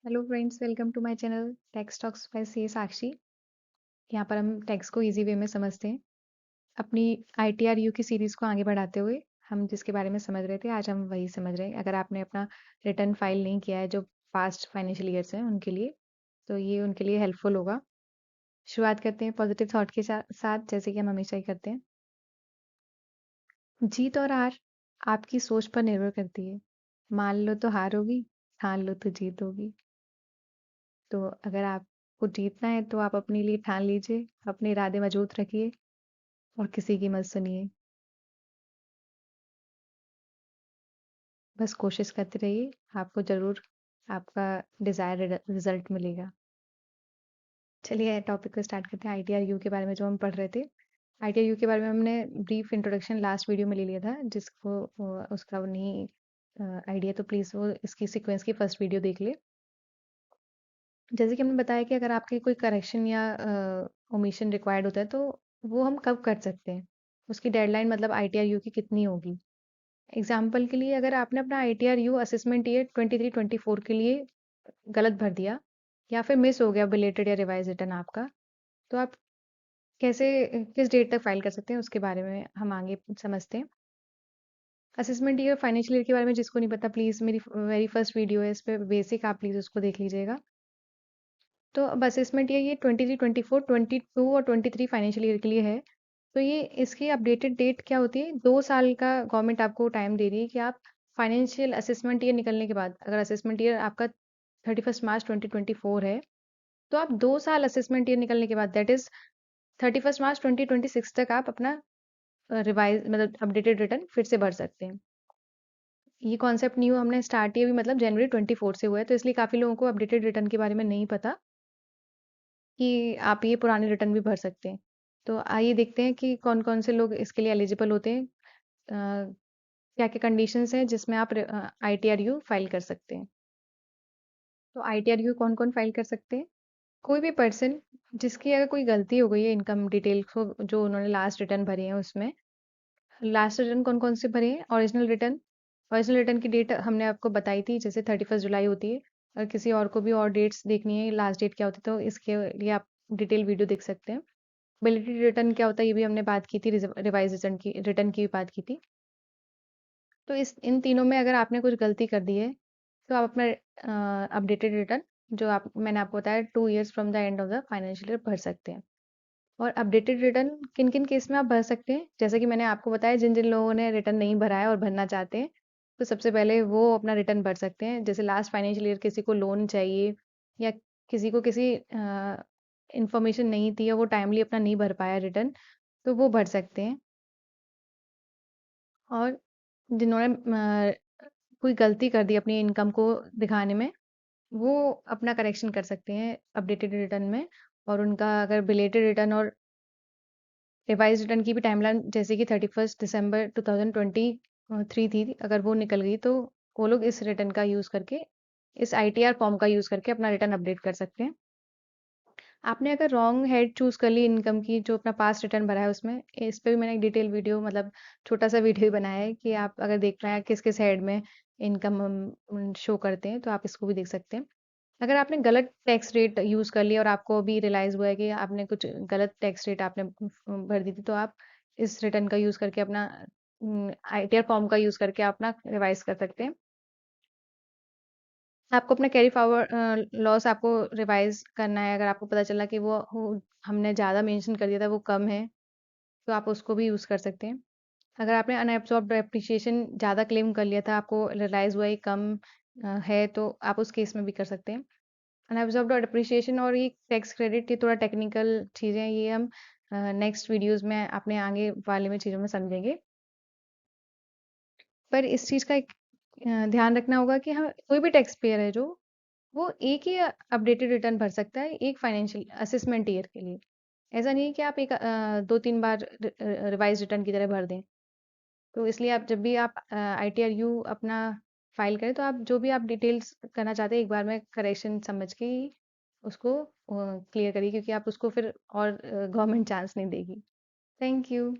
Hello friends, welcome to my channel tax talks by C Sakshi. यहाँ पर हम tax को इजी वे में समझते हैं। अपनी आईटीआर-यू की सीरीज़ को आगे बढ़ाते हुए हम जिसके बारे में समझ रहे थे, आज हम वही समझ रहे हैं। अगर आपने अपना रिटर्न फाइल नहीं किया है, जो पास्ट फाइनेंशियल ईयर्स हैं उनके लिए, तो ये उनके लिए हेल्पफुल होगा। शुरुआत करते हैं पॉजिटिव थॉट के साथ, जैसे कि हम हमेशा ही करते हैं। जीत और हार आपकी सोच पर निर्भर करती है। मान लो तो हार होगी, ठान लो तो जीत होगी। तो अगर आपको जीतना है तो आप अपने लिए ठान लीजिए, अपने इरादे मजबूत रखिए और किसी की मत सुनिए। बस कोशिश करते रहिए, आपको ज़रूर आपका डिज़ायर रिज़ल्ट मिलेगा। चलिए टॉपिक को स्टार्ट करते हैं आईटीआर-यू के बारे में जो हम पढ़ रहे थे। आईटीआर-यू के बारे में हमने ब्रीफ इंट्रोडक्शन लास्ट वीडियो में ले लिया था, जिसको उसका वो नहीं आइडिया तो प्लीज़ वो इसकी सीक्वेंस की फर्स्ट वीडियो देख ले। जैसे कि हमने बताया कि अगर आपके कोई करेक्शन या ओमिशन रिक्वायर्ड होता है तो वो हम कब कर सकते हैं? उसकी डेडलाइन मतलब आईटीआर-यू की कितनी होगी? एग्ज़ाम्पल के लिए अगर आपने अपना आईटीआर-यू असेसमेंट ईयर 23-24 के लिए गलत भर दिया या फिर मिस हो गया बिलेटेड या रिवाइज़ रिटर्न आपका, तो आप कैसे किस डेट तक फाइल कर सकते हैं उसके बारे में हम आगे समझते हैं। असेसमेंट ईयर फाइनेंशियल ईयर के बारे में जिसको नहीं पता प्लीज़ मेरी वेरी फर्स्ट वीडियो है इस पे बेसिक आप प्लीज़ उसको देख लीजिएगा। तो अब असेसमेंट ये 23, 24, 22 और 23 फाइनेंशियल ईयर के लिए है। तो ये इसकी अपडेटेड डेट क्या होती है? 2 साल का गवर्नमेंट आपको टाइम दे रही है कि आप फाइनेंशियल असेसमेंट ईयर निकलने के बाद अगर असेसमेंट ईयर आपका 31 मार्च 2024 है, तो आप 2 साल असेसमेंट ईयर निकलने के बाद दैट इज़ 31 मार्च 2026 तक आप अपना रिवाइज़ मतलब अपडेटेड रिटर्न फिर से भर सकते हैं। ये कॉन्सेप्ट न्यू हमने स्टार्ट किया अभी मतलब जनवरी 24 से हुआ है, तो इसलिए काफ़ी लोगों को अपडेटेड रिटर्न के बारे में नहीं पता। कि आप ये पुराने रिटर्न भी भर सकते हैं। तो आइए देखते हैं कि कौन-कौन से लोग इसके लिए एलिजिबल होते हैं। क्या-क्या कंडीशंस हैं जिसमें आप आईटीआर-यू फाइल कर सकते हैं। तो आईटीआर-यू कौन-कौन फाइल कर सकते हैं? कोई भी पर्सन जिसकी अगर कोई गलती हो गई है इनकम डिटेल को जो उन्होंने लास्ट रिटर्न भरे हैं उसमें, लास्ट रिटर्न कौन-कौन से भरे हैं? ओरिजिनल रिटर्न की डेट हमने आपको बताई थी जैसे 31 जुलाई होती है। अगर किसी और को भी और डेट्स देखनी है लास्ट डेट क्या होती है तो इसके लिए आप डिटेल वीडियो देख सकते हैं। बिलिटी रिटर्न क्या होता है ये भी हमने बात की थी रिवाइज रिटर्न की भी बात की थी। तो इस इन तीनों में अगर आपने कुछ गलती कर दी है तो आप अपना अपडेटेड रिटर्न जो आप मैंने आपको बताया 2 years from the end of the financial year भर सकते हैं। और अपडेटेड रिटर्न किन-किन केस में आप भर सकते हैं? जैसे कि मैंने आपको बताया जिन-जिन लोगों ने रिटर्न नहीं भरा है और भरना चाहते हैं, तो सबसे पहले वो अपना रिटर्न भर सकते हैं। जैसे लास्ट फाइनेंशियल ईयर किसी को लोन चाहिए या किसी को किसी इन्फॉर्मेशन नहीं थी या वो टाइमली अपना नहीं भर पाया रिटर्न, तो वो भर सकते हैं। और जिन्होंने कोई गलती कर दी अपनी इनकम को दिखाने में, वो अपना करेक्शन कर सकते हैं अपडेटेड रिटर्न में और उनका अगर बिलेटेड रिटर्न और रिवाइज़ रिटर्न की भी टाइमलाइन जैसे कि 31 दिसंबर 2023 थी, अगर वो निकल गई तो वो लोग इस रिटर्न का यूज़ करके, इस आईटीआर फॉर्म का यूज़ करके अपना रिटर्न अपडेट कर सकते हैं। आपने अगर रॉन्ग हेड चूज़ कर ली इनकम की जो अपना पास्ट रिटर्न भरा है उसमें, इस पे भी मैंने एक डिटेल वीडियो मतलब छोटा-सा वीडियो ही बनाया है कि आप अगर देखना है किस-किस हेड में इनकम शो करते हैं, तो आप इसको भी देख सकते हैं। अगर आपने गलत टैक्स रेट यूज़ कर लिया और आपको अभी रियलाइज़ हुआ है कि आपने कुछ गलत टैक्स रेट आपने भर दी थी, तो आप इस रिटर्न का यूज़ करके अपना आईटीआर फॉर्म का यूज़ करके अपना रिवाइज़ कर सकते हैं। आपको अपना कैरी फॉरवर्ड लॉस आपको रिवाइज़ करना है, अगर आपको पता चला कि वो हमने ज़्यादा मेंशन कर दिया था, वो कम है, तो आप उसको भी यूज़ कर सकते हैं। अगर आपने अनएब्सॉर्ब्ड डेप्रिसिएशन ज़्यादा क्लेम कर लिया था, आपको रियलाइज़ हुआ ये कम है, तो आप उस केस में भी कर सकते हैं। अनअब्ज़ॉर्ब्ड डेप्रिसिएशन और ये टैक्स क्रेडिट ये थोड़ा टेक्निकल चीज़ें हैं, ये हम नेक्स्ट वीडियोज़ में अपने आगे वाले में चीज़ों में समझेंगे। पर इस चीज़ का एक ध्यान रखना होगा कि हाँ, कोई भी टैक्स पेयर है जो, वो एक ही अपडेटेड रिटर्न भर सकता है, एक फाइनेंशियल असेसमेंट ईयर के लिए। ऐसा नहीं है कि आप 2-3 बार रिवाइज़ रिटर्न की तरह भर दें। तो इसलिए आप जब भी आप आईटीआर-यू अपना फाइल करें, तो आप जो भी आप डिटेल्स करना चाहते हैं, एक बार में करेक्शन समझ के ही उसको क्लियर करिए क्योंकि आप उसको फिर और गवर्नमेंट चांस नहीं देगी। Thank you.